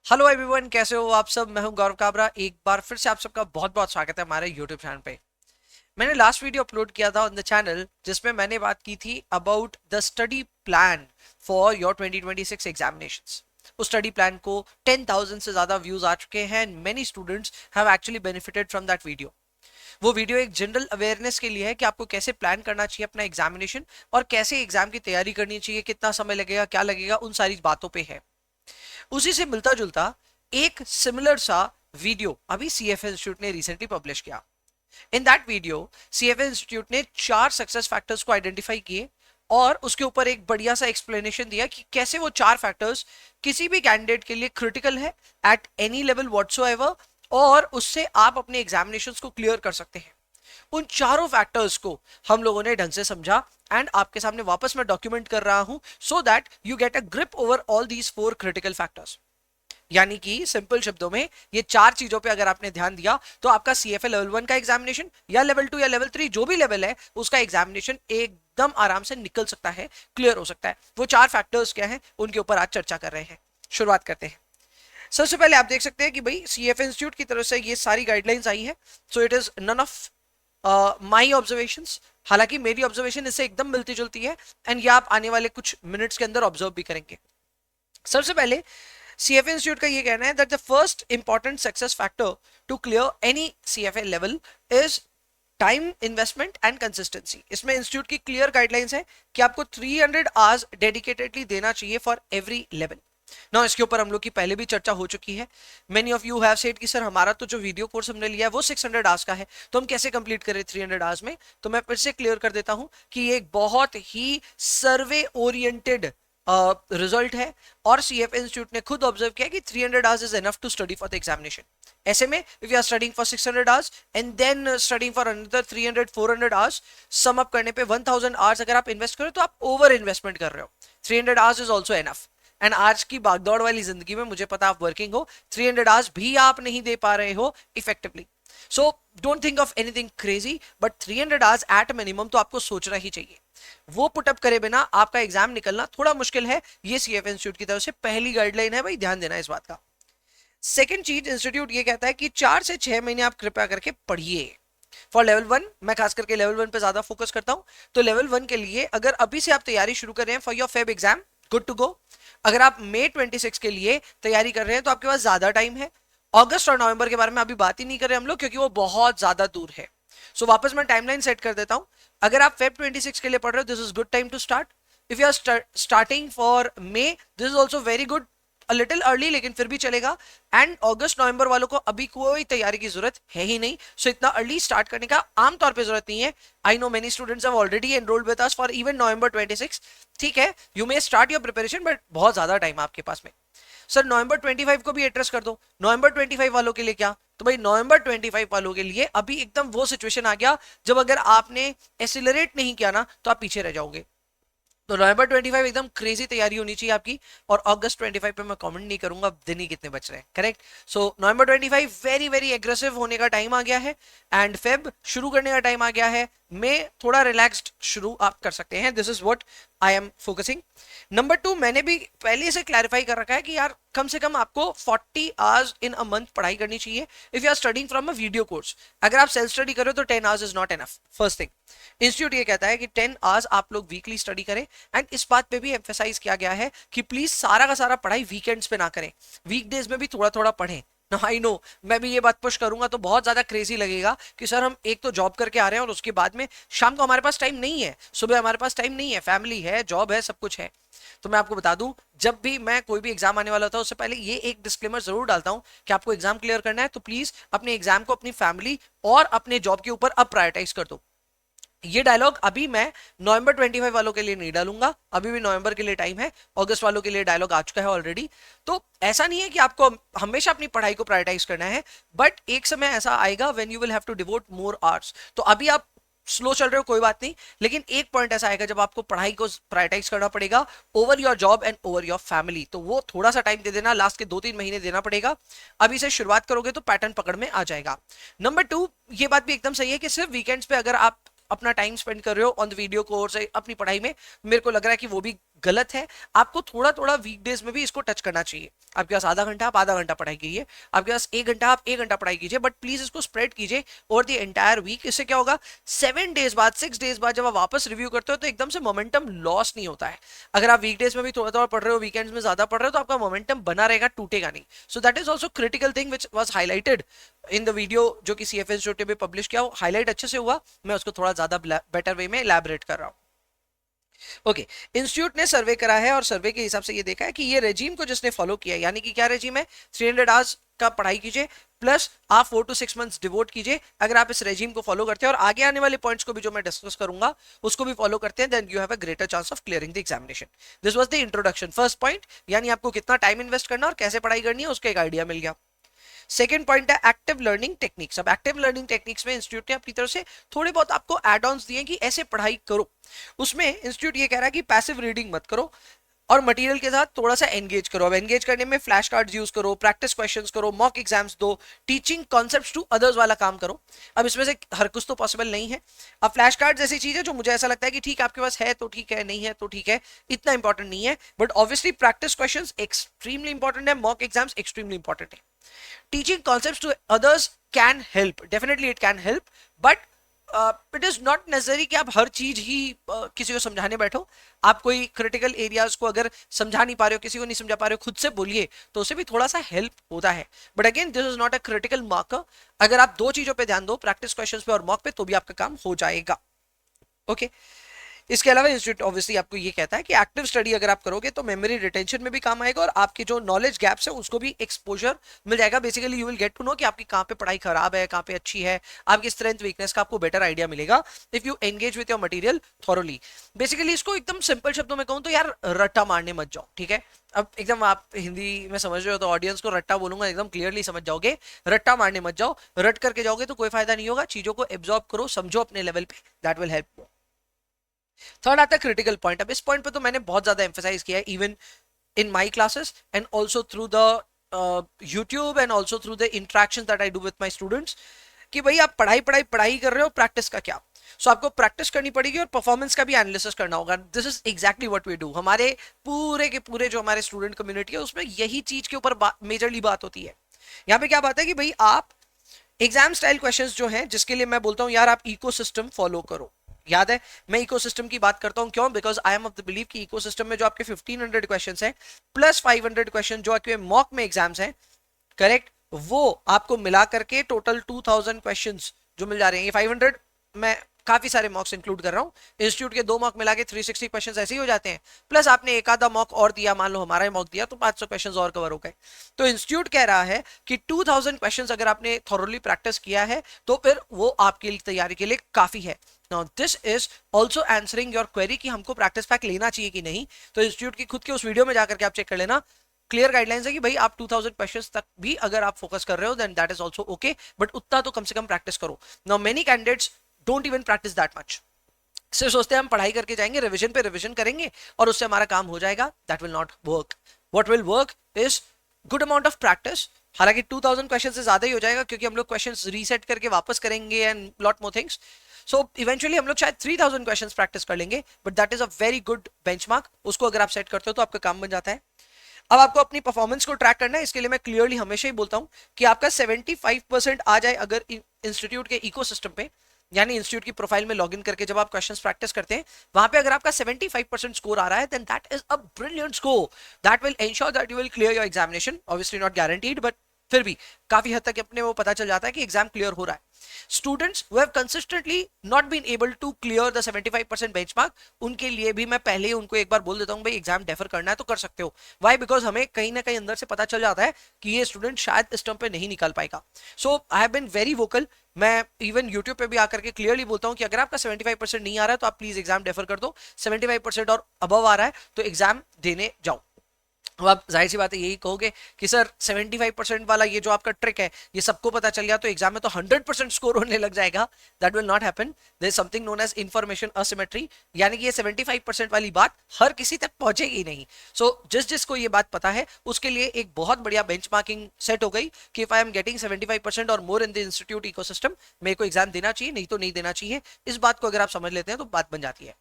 Hello everyone, कैसे हो आप सब। मैं हूं गौरव काबरा। एक बार फिर से आप सबका बहुत बहुत स्वागत है हमारे यूट्यूब चैनल पे। मैंने लास्ट वीडियो अपलोड किया था ऑन द चैनल जिसमें मैंने बात की थी about the study plan for your 2026 examinations. उस स्टडी प्लान को 10,000 से ज्यादा व्यूज आ चुके हैं and many students have actually benefited from that video. वो वीडियो एक जनरल अवेयरनेस के लिए है कि आपको कैसे प्लान करना चाहिए अपना एग्जामिनेशन और कैसे एग्जाम की तैयारी करनी चाहिए, कितना समय लगेगा, क्या लगेगा, उन सारी बातों पे है। उसी से मिलता जुलता एक सिमिलर सा वीडियो अभी सीएफए इंस्टीट्यूट ने रिसेंटली पब्लिश किया। In that video CFA institute ने 4 सक्सेस फैक्टर्स को आइडेंटिफाई किए और उसके ऊपर एक बढ़िया सा एक्सप्लेनेशन दिया कि कैसे वो 4 फैक्टर्स किसी भी कैंडिडेट के लिए क्रिटिकल है एट एनी लेवल व्हाटसोएवर, और उससे आप अपने एग्जामिनेशंस को क्लियर कर सकते हैं। उन चारों फैक्टर्स को हम लोगों ने ढंग से समझा एंड आपके सामने वापस मैं डॉक्यूमेंट कर रहा हूं so that you get a grip over all these 4 critical factors. यानी कि सिंपल शब्दों में ये 4 चीजों पे अगर आपने ध्यान दिया तो आपका सीएफए लेवल 1 का एग्जामिनेशन या लेवल 2 या लेवल 3 जो भी लेवल है उसका एग्जामिनेशन एकदम आराम से निकल सकता है, क्लियर हो सकता है। वो 4 फैक्टर्स क्या हैं उनके ऊपर आज चर्चा कर रहे हैं। शुरुआत करते हैं। सबसे पहले आप देख सकते हैं कि भाई सीएफए इंस्टीट्यूट की तरफ से ये सारी गाइडलाइंस आई है। So it is none of my observations. हालांकि मेरी ऑब्जर्वेशन इससे एकदम मिलती जुलती है एंड ये आप आने वाले कुछ मिनट्स के अंदर ऑब्जर्व भी करेंगे। सबसे पहले सीएफए इंस्टीट्यूट का ये कहना है that the first important success factor to clear any CFA level is time investment and consistency. इसमें इंस्टीट्यूट की क्लियर गाइडलाइंस है कि आपको 300 आवर्स डेडिकेटेडली देना चाहिए फॉर एवरी लेवल। ना इसके ऊपर हम लोग की पहले भी चर्चा हो चुकी है। Many of you have said कि सर हमारा तो जो वीडियो कोर्स हमने लिया है वो 600 आवर्स का है, तो हम कैसे कंप्लीट करें 300 आवर्स में। तो मैं फिर से क्लियर कर देता हूं कि ये एक बहुत ही सर्वे ओरिएंटेड रिजल्ट है और सीएफ इंस्टीट्यूट ने खुद ऑब्जर्व किया कि 300 hours is enough to study for the examination. ऐसे में if you are studying for 600 hours and then studying for another 300 400 hours, sum up करने पे 1000 आवर्स अगर आप इन्वेस्ट करो तो आप ओवर इन्वेस्टमेंट कर रहे हो। 300 hours is also enough. And आज की भागदौड़ वाली जिंदगी में मुझे पता आप वर्किंग हो, 300 आवर्स भी आप नहीं दे पा रहे हो effectively. So don't think of anything crazy, but 300 hours at minimum तो आपको सोचना ही चाहिए। वो पुटअप करे बिना आपका एग्जाम निकलना थोड़ा मुश्किल है। ये सीएफ इंस्टीट्यूट की तरफ से पहली गाइडलाइन है, भाई ध्यान देना इस बात का। सेकेंड चीज, इंस्टीट्यूट ये कहता है कि 4 से 6 महीने आप कृपया करके पढ़िए फॉर लेवल 1। मैं खास करके लेवल 1 पे ज्यादा फोकस करता हूं। तो लेवल 1 के लिए अगर अभी से आप तैयारी शुरू कर रहे हैं for your Feb exam, good to go. अगर आप मई 26 के लिए तैयारी कर रहे हैं तो आपके पास ज्यादा टाइम है। अगस्त और नवंबर के बारे में अभी बात ही नहीं कर रहे हम लोग क्योंकि वो बहुत ज्यादा दूर है। सो वापस मैं टाइमलाइन सेट कर देता हूं। अगर आप फेब 26 के लिए पढ़ रहे हो, this is good time to start. If you are starting for May, this is also very good, a little early लेकिन फिर भी चलेगा। एंड अगस्त नवंबर वालों को अभी कोई तैयारी की जरूरत है ही नहीं, सो इतना अर्ली स्टार्ट करने का आमतौर पे जरूरत नहीं है। I know many students have already enrolled with us for even November 26। ठीक है, you may start your preparation but बहुत ज्यादा टाइम आपके पास में। सर नवंबर 25 को भी एड्रेस कर दो। नवंबर 25 वालों के लिए क्या, तो भाई नवंबर 25 वालों के लिए अभी एकदम वो सिचुएशन आ गया जब अगर आपने एसिलरेट नहीं किया ना तो आप पीछे रह जाओगे। तो नवंबर 25 एकदम क्रेजी तैयारी होनी चाहिए आपकी। और अगस्त 25 पे मैं कमेंट नहीं करूंगा दिन ही कितने बच रहे हैं, करेक्ट। सो नवंबर 25 वेरी वेरी एग्रेसिव होने का टाइम आ गया है एंड फेब शुरू करने का टाइम आ गया है। में थोड़ा रिलैक्स्ड शुरू आप कर सकते हैं। This is what I am focusing. Number 2, मैंने भी पहले से क्लैरिफाई कर रखा है कि यार कम से कम आपको 40 आवर्स इन अ मंथ पढ़ाई करनी चाहिए if you are studying from a video course. अगर आप सेल्फ स्टडी कर रहे हो तो 10 hours is not enough. First thing, institute ये कहता है कि 10 आवर्स आप लोग वीकली स्टडी करें। एंड इस बात पे भी एम्फेसाइज किया गया है कि प्लीज सारा का सारा पढ़ाई वीकेंड्स पे ना करें, वीकडेज में भी थोड़ा थोड़ा पढ़ें। आई नो मैं भी ये बात पुश करूंगा तो बहुत ज्यादा क्रेजी लगेगा कि सर हम एक तो जॉब करके आ रहे हैं और उसके बाद में शाम को हमारे पास टाइम नहीं है, सुबह हमारे पास टाइम नहीं है, फैमिली है, जॉब है, सब कुछ है। तो मैं आपको बता दूं, जब भी मैं कोई भी एग्जाम आने वाला होता है उससे पहले ये एक डिस्क्लेमर जरूर डालता हूं कि आपको एग्जाम क्लियर करना है तो प्लीज अपने एग्जाम को अपनी फैमिली और अपने जॉब के ऊपर अब प्रायोरिटाइज कर दो। ये डायलॉग अभी मैं नवंबर 25 वालों के लिए नहीं डालूंगा, अभी भी नवंबर के लिए टाइम है। अगस्त वालों के लिए डायलॉग आ चुका है ऑलरेडी। तो ऐसा नहीं है कि आपको हमेशा अपनी पढ़ाई को प्रायोरिटाइज करना है, बट एक समय ऐसा आएगा when you will have to devote more hours. तो अभी आप स्लो चल रहे हो कोई बात नहीं, लेकिन एक पॉइंट ऐसा आएगा जब आपको पढ़ाई को प्रायोरिटाइज करना पड़ेगा over your job and over your family. तो वो थोड़ा सा टाइम दे देना, लास्ट के 2-3 महीने देना पड़ेगा। अभी से शुरुआत करोगे तो पैटर्न पकड़ में आ जाएगा। नंबर 2, ये बात भी एकदम सही है कि सिर्फ वीकेंड्स पे अगर आप अपना टाइम स्पेंड कर रहे हो ऑन द वीडियो कोर्स अपनी पढ़ाई में, मेरे को लग रहा है कि वो भी गलत है। आपको थोड़ा थोड़ा वीकडेज में भी इसको टच करना चाहिए। आपके पास आधा घंटा, आप आधा घंटा पढ़ाई कीजिए, आपके पास 1 घंटा, आप 1 घंटा पढ़ाई कीजिए, बट प्लीज इसको स्प्रेड कीजिए ओवर द एंटायर वीक। इससे क्या होगा, 7 डेज बाद, 6 डेज बाद जब आप वापस रिव्यू करते हो तो एकदम से मोमेंटम लॉस नहीं होता है। अगर आप वीकडेज में भी थोड़ा थोड़ा पढ़ रहे हो, वीकेंड्स में ज्यादा पढ़ रहे हो, तो आपका मोमेंटम बना रहेगा, टूटेगा नहीं। So that is also critical thing which was highlighted in the video जो कि CFA इंस्टीट्यूट में पब्लिश किया। हाईलाइट अच्छे से हुआ, मैं उसको थोड़ा ज्यादा बेटर वे में इलैबोरेट कर रहा हूं। ओके, इंस्टीट्यूट ने सर्वे करा है और सर्वे के हिसाब से ये देखा है कि ये रेजीम को जिसने फॉलो किया है, यानी कि क्या रेजीम है, 300 आवर्स का पढ़ाई कीजिए प्लस आप 4 to 6 मंथ्स डिवोट कीजिए। अगर आप इस रेजीम को फॉलो करते हैं और आगे आने वाले पॉइंट्स को भी जो मैं डिस्कस करूंगा उसको भी फॉलो करते हैं, then you have a greater chance of clearing the examination. This was the introduction, first point, यानी आपको कितना टाइम इन्वेस्ट करना और कैसे पढ़ाई करनी है उसका एक आइडिया मिल गया। सेकेंड पॉइंट है एक्टिव लर्निंग टेक्निक्स। अब एक्टिव लर्निंग टेक्निक्स में इंस्टीट्यूट ने अपनी तरफ से थोड़े बहुत आपको एड ऑन्स दिए कि ऐसे पढ़ाई करो। उसमें इंस्टीट्यूट ये कह रहा है कि पैसिव रीडिंग मत करो और मटेरियल के साथ थोड़ा सा एंगेज करो। अब एंगेज करने में फ्लैश कार्ड्स यूज करो, प्रैक्टिस क्वेश्चंस करो, मॉक एग्जाम्स दो, टीचिंग कॉन्सेप्ट्स टू अदर्स वाला काम करो। अब इसमें से हर कुछ तो पॉसिबल नहीं है। अब फ्लैश कार्ड्स ऐसी चीज है जो मुझे ऐसा लगता है कि ठीक आपके पास है तो ठीक है, नहीं है तो ठीक है, इतना इंपॉर्टेंट नहीं है, but obviously practice questions extremely important है, मॉक एग्जाम्स एक्सट्रीमली इंपॉर्टेंट है। Teaching concepts to others can help, definitely it can help, but it is not necessary कि आप हर चीज ही किसी को समझाने बैठो। आप कोई क्रिटिकल एरियाज को अगर समझा नहीं पा रहे हो, किसी को नहीं समझा पा रहे हो, खुद से बोलिए तो उसे भी थोड़ा सा हेल्प होता है। But again this is not a critical marker. अगर आप दो चीजों पे ध्यान दो, प्रैक्टिस क्वेश्चंस पे और मॉक पे, तो भी आपका काम हो जाएगा। Okay okay? इसके अलावा इंस्टीट्यूट ऑब्वियसली आपको ये कहता है कि एक्टिव स्टडी अगर आप करोगे तो मेमोरी रिटेंशन में भी काम आएगा और आपके जो नॉलेज गैप्स है उसको भी एक्सपोजर मिल जाएगा। Basically you will get to know कि आपकी कहाँ पे पढ़ाई खराब है, कहाँ पे अच्छी है, आपकी स्ट्रेंथ वीकनेस का आपको बेटर आइडिया मिलेगा if you engage with your material thoroughly. Basically इसको एकदम सिंपल शब्दों में कहूँ तो यार, रट्टा मारने मत जाओ, ठीक है। अब एकदम आप हिंदी में समझ रहे हो तो ऑडियंस को रट्टा बोलूंगा एकदम क्लियरली समझ जाओगे। रट्टा मारने मत जाओ, रट करके जाओगे तो कोई फायदा नहीं होगा। चीजों को एब्जॉर्ब करो, समझो अपने लेवल पे, दैट विल हेल्प। थर्ड आता है क्रिटिकल पॉइंट। अब इस पॉइंट पे तो मैंने बहुत ज्यादा एम्फेसाइज किया है, even in my classes and also through the YouTube and also through the interaction that I do with my students, कि भाई आप पढ़ाई पढ़ाई पढ़ाई कर रहे हो, प्रैक्टिस का क्या। सो आपको प्रैक्टिस करनी पड़ेगी और परफॉर्मेंस का भी एनालिसिस करना होगा। This is exactly what we do. हमारे पूरे के पूरे जो हमारे स्टूडेंट कम्युनिटी है उसमें यही चीज के ऊपर मेजरली बात होती है। यहाँ पे क्या बात है कि भाई आप एग्जाम स्टाइल क्वेश्चंस जो हैं, जिसके लिए मैं बोलता हूँ यार आप इकोसिस्टम फॉलो करो। याद है मैं इकोसिस्टम की बात करता हूं, क्यों? Because I am of the believe कि इकोसिस्टम में जो आपके 1500 क्वेश्चंस हैं प्लस 500 क्वेश्चन जो आपके मॉक में एग्जाम्स हैं, करेक्ट, वो आपको मिला करके टोटल 2000 क्वेश्चंस जो मिल जा रहे हैं। ये 500 मैं काफी सारे मॉक्स इंक्लूड कर रहा हूं, इंस्टीट्यूट के 2 मॉक मिला के 360 क्वेश्चंस ऐसे ही हो जाते हैं, प्लस आपने एक आधा मॉक और दिया, मान लो हमारा मॉक दिया तो 500 क्वेश्चंस और कवर हो गए। तो इंस्टीट्यूट कह रहा है कि 2000 क्वेश्चंस अगर आपने थॉरोली प्रैक्टिस किया है तो फिर वो आपके तैयारी के लिए काफी है। Now this is also answering your query कि हमको प्रैक्टिस पैक लेना चाहिए कि नहीं। तो इंस्टीट्यूट की खुद के उस वीडियो में जाकर के आप चेक कर लेना, क्लियर गाइडलाइंस है कि भाई आप 2000 क्वेश्चंस तक भी अगर आप फोकस कर रहे हो then that is also okay, but उतना तो कम से कम प्रैक्टिस करो। Now many candidates don't even practice that much, सिर्फ सोचते हैं हम पढ़ाई करके जाएंगे, रिविजन पे रिविजन करेंगे और उससे हमारा काम हो जाएगा। That will not work. What will work is good amount of practice. हालांकि 2000 क्वेश्चन से ज्यादा ही हो जाएगा क्योंकि हम लोग क्वेश्चंस रीसेट करके वापस करेंगे and lot more things. So eventually हम लोग शायद 3000 क्वेश्चंस प्रैक्टिस कर लेंगे, but that is a very good benchmark. उसको अगर आप सेट करते हो तो आपका काम बन जाता है। अब आपको अपनी परफॉर्मेंस को ट्रैक करना है, इसके लिए मैं क्लियरली हमेशा ही बोलता हूं कि आपका 75% आ जाए अगर इंस्टीट्यूट के इकोसिस्टम पे, यानी इंस्टीट्यूट की प्रोफाइल में लॉगिन करके जब आप क्वेश्चंस प्रैक्टिस करते हैं वहां पे अगर आपका 75% स्कोर आ रहा है then that is a brilliant score that will ensure that you will clear your examination. Obviously not guaranteed, but फिर भी काफी हद तक अपने वो पता चल जाता है कि एग्जाम क्लियर हो रहा है। Students who have consistently not been able to clear the 75% benchmark, उनके लिए भी मैं पहले ही उनको एक बार बोल देता हूं भाई एग्जाम डेफर करना है तो कर सकते हो। व्हाई? बिकॉज हमें कहीं ना कहीं अंदर से पता चल जाता है कि ये स्टूडेंट शायद इस टर्म पे नहीं निकाल पाएगा। So I have been very vocal. मैं इवन यूट्यूब पे भी आकर के क्लियरली बोलता हूं कि अगर आपका 75% नहीं आ रहा है तो आप प्लीज एग्जाम डेफर कर दो, 75% और अबव आ रहा है तो एग्जाम देने जाओ। अब आप जाहिर सी बात है यही कहोगे कि सर 75% वाला ये जो आपका ट्रिक है ये सबको पता चल गया तो एग्जाम में तो 100% स्कोर होने लग जाएगा। That will not happen. There is something known as information asymmetry, यानी कि ये 75% वाली बात हर किसी तक पहुंचेगी नहीं। सो जिस जिसको ये बात पता है उसके लिए एक बहुत बढ़िया बेंचमार्किंग सेट हो गई कि इफ आई एम गेटिंग 75% और मोर इन द इंस्टीट्यूट इकोसिस्टम, मेरे को एग्जाम देना चाहिए, नहीं तो नहीं देना चाहिए। इस बात को अगर आप समझ लेते हैं तो बात बन जाती है।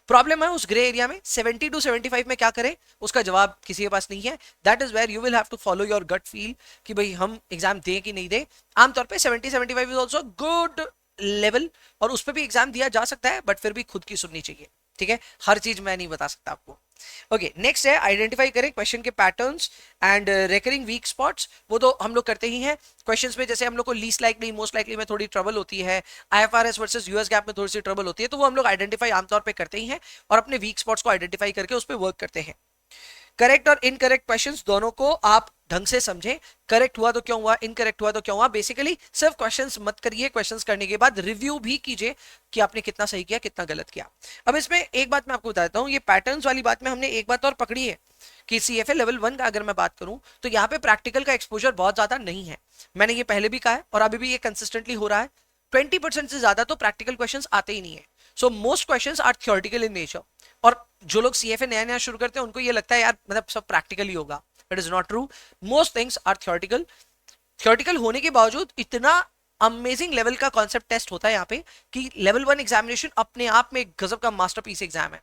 प्रॉब्लम है उस ग्रे एरिया में 70 टू 75 में क्या करें, उसका जवाब किसी के पास नहीं है। That is where you will have to follow your gut feel कि भाई हम एग्जाम दें कि नहीं दें। आमतौर पे 70-75 इज ऑल्सो गुड लेवल, और उस पर भी एग्जाम दिया जा सकता है, बट फिर भी खुद की सुननी चाहिए। ठीक है, हर चीज मैं नहीं बता सकता आपको। ओके, नेक्स्ट है आइडेंटिफाई करें क्वेश्चन के patterns and recurring weak spots. वो तो हम लोग करते ही हैं क्वेश्चंस में। जैसे हम लोग को लीस्ट लाइकली मोस्ट लाइकली में थोड़ी ट्रबल होती है, आईएफआरएस वर्सेस यूएस गैप में थोड़ी सी ट्रबल होती है, तो वो हम लोग आइडेंटिफाई आमतौर पे करते ही हैं और अपने वीक स्पॉट्स को आइडेंटिफाई करके उस पर वर्क करते हैं। करेक्ट और इनकरेक्ट क्वेश्चंस दोनों को आप ढंग से समझें। करेक्ट हुआ तो क्यों हुआ, इनकरेक्ट हुआ तो क्यों हुआ। बेसिकली सिर्फ क्वेश्चंस मत करिए, क्वेश्चंस करने के बाद रिव्यू भी कीजिए कि आपने कितना सही किया कितना गलत किया। अब इसमें एक बात मैं आपको बता देता हूं, ये पैटर्न्स वाली बात में हमने एक बात और पकड़ी है कि सीएफए लेवल 1 का अगर मैं बात करूं तो यहाँ पे प्रैक्टिकल का एक्सपोजर बहुत ज्यादा नहीं है। मैंने ये पहले भी कहा है और अभी भी ये कंसिस्टेंटली हो रहा है। 20% से ज्यादा तो प्रैक्टिकल क्वेश्चंस आते ही नहीं है। So most questions are theoretical in nature, और जो लोग सीएफए नया नया शुरू करते हैं उनको ये लगता है यार मतलब सब प्रैक्टिकल ही होगा। It is not true, most things are theoretical. Theoretical होने के बावजूद इतना अमेजिंग लेवल का कॉन्सेप्ट टेस्ट होता है यहाँ पे कि लेवल 1 एग्जामिनेशन अपने आप में एक गजब का मास्टरपीस एग्जाम है।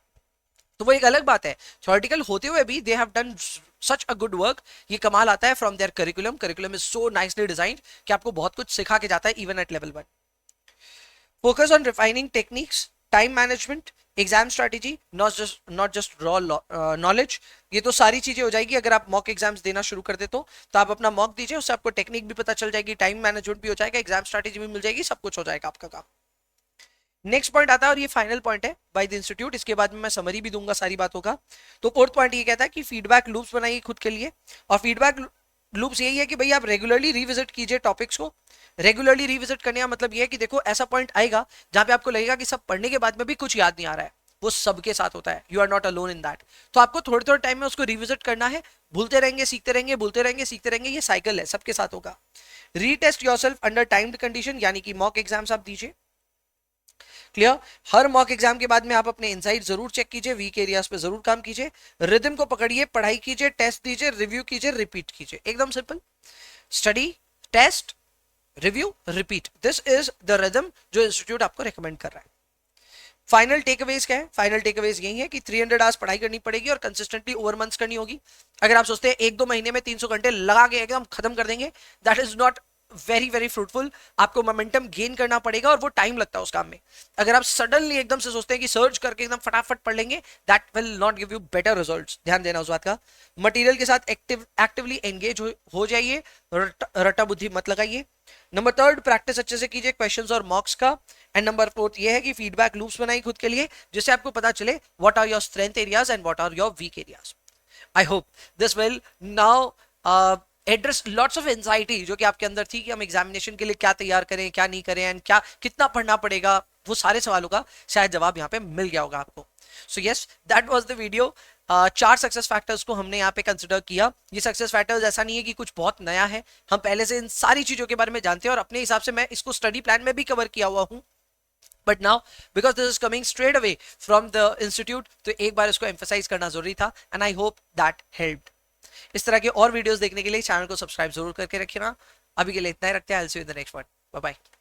तो वो एक अलग बात है, थ्योरेटिकल होते हुए भी they have done such a good work. ये कमाल आता है from their curriculum. Curriculum is so nicely designed कि आपको बहुत कुछ सिखा के जाता है even at level 1। Focus on refining techniques, time management, exam strategy, not just raw knowledge. ये तो सारी चीजें हो जाएगी अगर आप मॉक एग्जाम्स देना शुरू कर दे तो आप अपना मॉक दीजिए, उससे आपको टेक्निक भी पता चल जाएगी, टाइम मैनेजमेंट भी हो जाएगा, एग्जाम स्ट्रेटेजी भी मिल जाएगी, सब कुछ हो जाएगा आपका काम। नेक्स्ट पॉइंट आता है और ये फाइनल पॉइंट है बाय द इंस्टीट्यूट। इसके बाद में मैं समरी भी दूंगा सारी बातों का। तो फोर्थ पॉइंट ये कहता है कि फीडबैक लूप्स बनाइए खुद के लिए, और फीडबैक लूप्स यही है कि भाई आप रेगुलरली रिविजिट कीजिए टॉपिक्स को। रेगुलरली रिविजिट करने का मतलब ये है कि देखो ऐसा पॉइंट आएगा जहां पे आपको लगेगा कि सब पढ़ने के बाद में भी कुछ याद नहीं आ रहा है। वो सबके साथ होता है, you are not alone in that. तो आपको थोड़े थोड़े टाइम में उसको रिविजिट करना है। भूलते रहेंगे सीखते रहेंगे, भूलते रहेंगे सीखते रहेंगे, ये साइकिल है, सबके साथ होगा। Retest yourself under timed condition, यानी कि मॉक एग्जाम्स आप दीजिए। क्लियर। हर मॉक एग्जाम के बाद में आप अपने इनसाइट जरूर चेक कीजिए, वीक एरियाज पे जरूर काम कीजिए, रिदम को पकड़िए, पढ़ाई कीजिए, टेस्ट दीजिए, रिव्यू कीजिए, रिपीट कीजिए। एकदम simple, study, test, review, repeat. This is the rhythm जो इंस्टीट्यूट आपको रेकमेंड कर रहा है। फाइनल टेकअवेज क्या है? फाइनल टेकअवेज यही है कि 300 आवर्स पढ़ाई करनी पड़ेगी और कंसिस्टेंटली ओवर मंथ्स करनी होगी। अगर आप सोचते हैं 1-2 महीने में 300 घंटे लगा के एकदम खत्म कर देंगे, that is not very very fruitful. आपको मोमेंटम गेन करना पड़ेगा और वो टाइम लगता है उस काम में। अगर आप सडनली एकदम से सोचते हैं कि सर्च करके एकदम फटाफट पढ़ लेंगे, that will not give you better results. ध्यान देना उस बात का। मटेरियल के साथ एक्टिवली एंगेज हो जाइए, रट्टा बुद्धि मत लगाइए। नंबर 3, प्रैक्टिस अच्छे से कीजिए क्वेश्चंस और मॉक्स का। एंड नंबर 4 ये है कि फीडबैक लूप्स बनाइए खुद के लिए, जिससे आपको पता चले what are your strength areas and what are your weak areas. I hope this will now address lots of anxiety जो कि आपके अंदर थी कि हम एग्जामिनेशन के लिए क्या तैयार करें क्या नहीं करें एंड क्या कितना पढ़ना पड़ेगा। वो सारे सवालों का शायद जवाब यहाँ पे मिल गया होगा आपको। So yes, that was the video. 4 success factors को हमने यहाँ पे कंसिडर किया। ये सक्सेस फैक्टर्स ऐसा नहीं है कि कुछ बहुत नया है, हम पहले से इन सारी चीजों के बारे में जानते हैं और अपने हिसाब से मैं इसको स्टडी प्लान में भी कवर किया हुआ हूँ। But now because this is coming straight away from the institute, तो एक बार इसको एम्फेसाइज करना जरूरी था and I hope that helped. इस तरह के और वीडियोस देखने के लिए चैनल को सब्सक्राइब जरूर करके रखिएगा। अभी के लिए इतना ही रखते हैं। I will see you in the next one. Bye bye.